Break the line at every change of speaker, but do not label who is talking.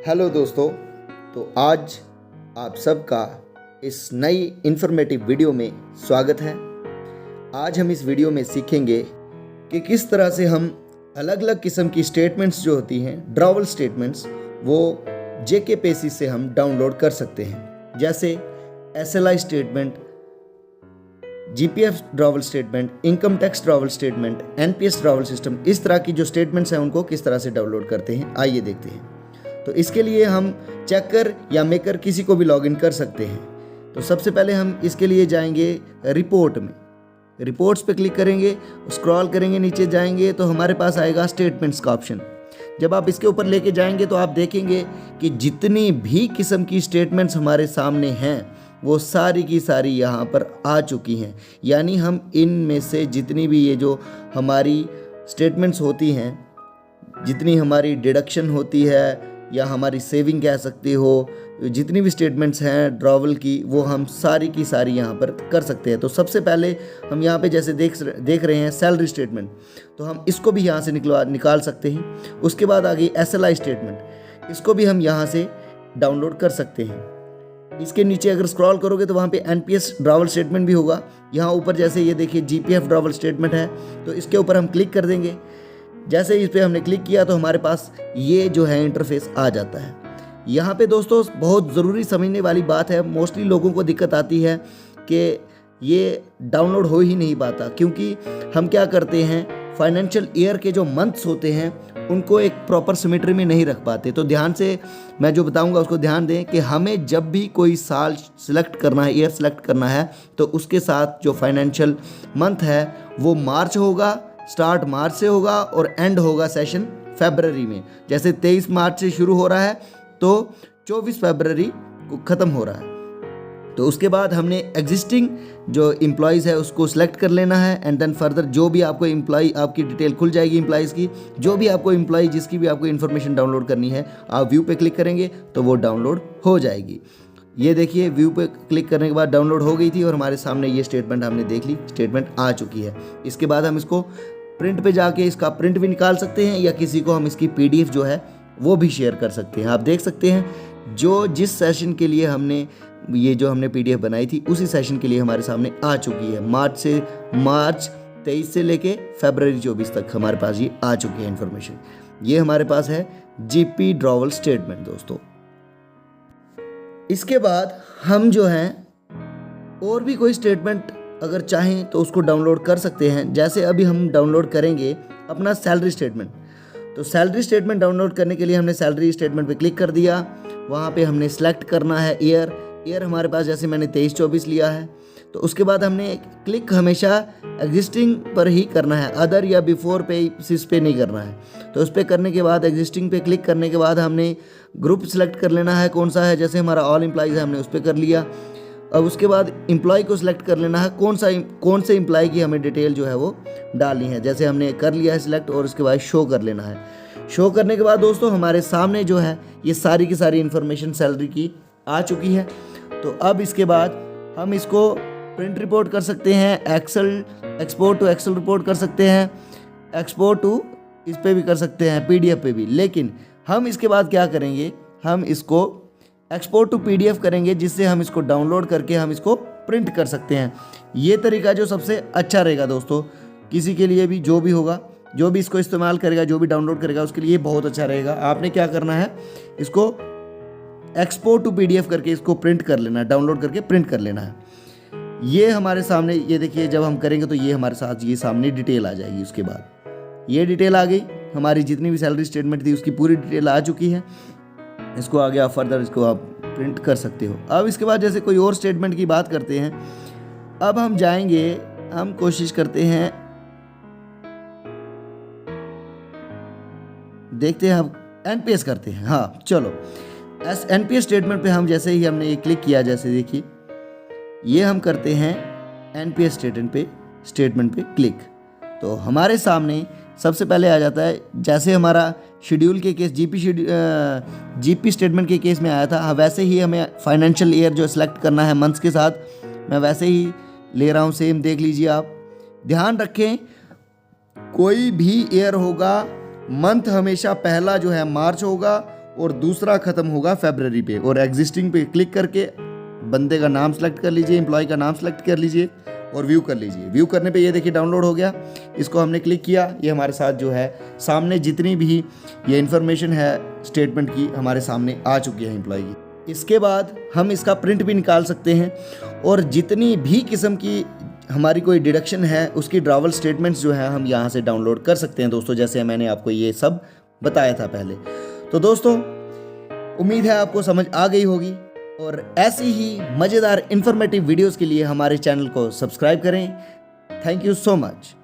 Hello दोस्तों, तो आज आप सबका इस नई इन्फॉर्मेटिव वीडियो में स्वागत है। आज हम इस वीडियो में सीखेंगे कि किस तरह से हम अलग अलग किस्म की स्टेटमेंट्स जो होती हैं, ड्रॉवल स्टेटमेंट्स, वो जेके पेसिस से हम डाउनलोड कर सकते हैं। जैसे SLI statement, GPF drawer statement, income tax drawer statement, NPS drawer system, इस तरह की जो स्टेटमेंट्स हैं उनको किस तरह से डाउनलोड करते हैं, आइए देखते हैं। तो इसके लिए हम चेकर या मेकर किसी को भी लॉगिन कर सकते हैं। तो सबसे पहले हम इसके लिए जाएंगे रिपोर्ट में, रिपोर्ट्स पे क्लिक करेंगे, स्क्रॉल करेंगे, नीचे जाएंगे तो हमारे पास आएगा स्टेटमेंट्स का ऑप्शन। जब आप इसके ऊपर लेके जाएंगे तो आप देखेंगे कि जितनी भी किस्म की स्टेटमेंट्स हमारे सामने हैं वो सारी की सारी यहाँ पर आ चुकी हैं। यानी हम इनमें से जितनी भी ये जो हमारी स्टेटमेंट्स होती हैं, जितनी हमारी डिडक्शन होती है या हमारी सेविंग कह सकते हो, जितनी भी स्टेटमेंट्स हैं ड्रॉवल की, वो हम सारी की सारी यहाँ पर कर सकते हैं। तो सबसे पहले हम यहाँ पे जैसे देख रहे हैं सैलरी स्टेटमेंट, तो हम इसको भी यहाँ से निकाल सकते हैं। उसके बाद आ गई एसएलआई स्टेटमेंट, इसको भी हम यहाँ से डाउनलोड कर सकते हैं। इसके नीचे अगर स्क्रॉल करोगे तो वहाँ पे एनपीएस ड्रॉवल स्टेटमेंट भी होगा। यहाँ ऊपर जैसे ये देखिए जीपीएफ ड्रॉवल स्टेटमेंट है, तो इसके ऊपर हम क्लिक कर देंगे। जैसे इस पर हमने क्लिक किया तो हमारे पास ये जो है इंटरफेस आ जाता है। यहाँ पे दोस्तों बहुत ज़रूरी समझने वाली बात है, मोस्टली लोगों को दिक्कत आती है कि ये डाउनलोड हो ही नहीं पाता, क्योंकि हम क्या करते हैं, फाइनेंशियल ईयर के जो मंथ्स होते हैं उनको एक प्रॉपर सिमेट्री में नहीं रख पाते। तो ध्यान से मैं जो बताऊंगा उसको ध्यान दें कि हमें जब भी कोई साल सिलेक्ट करना है, ईयर सेलेक्ट करना है, तो उसके साथ जो फाइनेंशियल मंथ है वो मार्च होगा, स्टार्ट मार्च से होगा और एंड होगा सेशन फरवरी में। जैसे 23 मार्च से शुरू हो रहा है तो 24 फरवरी को ख़त्म हो रहा है। तो उसके बाद हमने एग्जिस्टिंग जो एम्प्लॉयज़ है उसको सिलेक्ट कर लेना है, एंड देन फर्दर जो भी आपको एम्प्लॉय, आपकी डिटेल खुल जाएगी एम्प्लॉयज़ की, जो भी आपको एम्प्लॉय जिसकी भी आपको इन्फॉर्मेशन डाउनलोड करनी है, आप व्यू पे क्लिक करेंगे तो वो डाउनलोड हो जाएगी। ये देखिए व्यू पे क्लिक करने के बाद डाउनलोड हो गई थी और हमारे सामने ये स्टेटमेंट हमने देख ली, स्टेटमेंट आ चुकी है। इसके बाद हम इसको प्रिंट पे जाके इसका प्रिंट भी निकाल सकते हैं या किसी को हम इसकी पीडीएफ जो है वो भी शेयर कर सकते हैं। आप देख सकते हैं जो जिस सेशन के लिए हमने ये जो हमने पीडीएफ बनाई थी उसी सेशन के लिए हमारे सामने आ चुकी है। मार्च 23 से लेके फरवरी 24 तक हमारे पास ये आ चुकी है इन्फॉर्मेशन। ये हमारे पास है जीपी ड्रॉवल स्टेटमेंट दोस्तों। इसके बाद हम जो है और भी कोई स्टेटमेंट अगर चाहें तो उसको डाउनलोड कर सकते हैं। जैसे अभी हम डाउनलोड करेंगे अपना सैलरी स्टेटमेंट। तो सैलरी स्टेटमेंट डाउनलोड करने के लिए हमने सैलरी स्टेटमेंट पे क्लिक कर दिया। वहाँ पे हमने सेलेक्ट करना है ईयर हमारे पास जैसे मैंने 23-24 लिया है। तो उसके बाद हमने क्लिक हमेशा एग्जिस्टिंग पर ही करना है, अदर या बिफोर पे सिस पे नहीं करना है। तो उस पर करने के बाद एग्जिस्टिंग पे क्लिक करने के बाद हमने ग्रुप सेलेक्ट कर लेना है कौन सा है। जैसे हमारा ऑल एम्प्लॉयज़ है, हमने उस पर कर लिया। अब उसके बाद एम्प्लॉय को सिलेक्ट कर लेना है, कौन से एम्प्लॉय की हमें डिटेल जो है वो डालनी है। जैसे हमने कर लिया है सिलेक्ट और उसके बाद शो कर लेना है। शो करने के बाद दोस्तों हमारे सामने जो है ये सारी की सारी इन्फॉर्मेशन सैलरी की आ चुकी है। तो अब इसके बाद हम इसको प्रिंट रिपोर्ट कर सकते हैं, एक्सपोर्ट टू एक्सेल रिपोर्ट कर सकते हैं, एक्सपोर्ट टू इस पे भी कर सकते हैं, पीडीएफ पे भी। लेकिन हम इसके बाद क्या करेंगे, हम इसको एक्सपोर्ट टू पीडीएफ करेंगे, जिससे हम इसको डाउनलोड करके हम इसको प्रिंट कर सकते हैं। ये तरीका जो सबसे अच्छा रहेगा दोस्तों, किसी के लिए भी जो भी होगा, जो भी इसको इस्तेमाल करेगा, जो भी डाउनलोड करेगा उसके लिए बहुत अच्छा रहेगा। आपने क्या करना है, इसको एक्सपोर्ट टू पीडीएफ करके इसको प्रिंट कर लेना है, डाउनलोड करके प्रिंट कर लेना है। ये हमारे सामने ये देखिए जब हम करेंगे तो ये हमारे साथ ये सामने डिटेल आ जाएगी। उसके बाद ये डिटेल आ गई, हमारी जितनी भी सैलरी स्टेटमेंट थी उसकी पूरी डिटेल आ चुकी है। इसको आगे आप फर्दर इसको आप प्रिंट कर सकते हो। अब इसके बाद जैसे कोई और स्टेटमेंट की बात करते हैं, अब हम जाएंगे, हम कोशिश करते हैं, देखते हैं हम एनपीएस करते हैं। हाँ चलो, एनपीएस स्टेटमेंट पे हम जैसे ही हमने ये क्लिक किया, जैसे देखिए ये हम करते हैं एनपीएस स्टेटमेंट पे क्लिक, तो हमारे सामने सबसे पहले आ जाता है जैसे हमारा शेड्यूल के केस जीपी स्टेटमेंट के केस में आया था, वैसे ही हमें फाइनेंशियल ईयर जो सिलेक्ट करना है मंथ्स के साथ, मैं वैसे ही ले रहा हूँ। सेम देख लीजिए आप, ध्यान रखें कोई भी ईयर होगा, मंथ हमेशा पहला जो है मार्च होगा और दूसरा ख़त्म होगा फरवरी पे। और एग्जिस्टिंग पे क्लिक करके बंदे का नाम सेलेक्ट कर लीजिए, एम्प्लॉय का नाम सेलेक्ट कर लीजिए और व्यू कर लीजिए। व्यू करने पे ये देखिए डाउनलोड हो गया। इसको हमने क्लिक किया, ये हमारे साथ जो है सामने जितनी भी ये इन्फॉर्मेशन है स्टेटमेंट की हमारे सामने आ चुकी है एम्प्लॉय की। इसके बाद हम इसका प्रिंट भी निकाल सकते हैं और जितनी भी किस्म की हमारी कोई डिडक्शन है उसकी ड्रावल स्टेटमेंट्स जो है हम यहाँ से डाउनलोड कर सकते हैं दोस्तों, जैसे मैंने आपको ये सब बताया था पहले। तो दोस्तों उम्मीद है आपको समझ आ गई होगी और ऐसी ही मज़ेदार इन्फॉर्मेटिव वीडियोस के लिए हमारे चैनल को सब्सक्राइब करें। Thank you so much.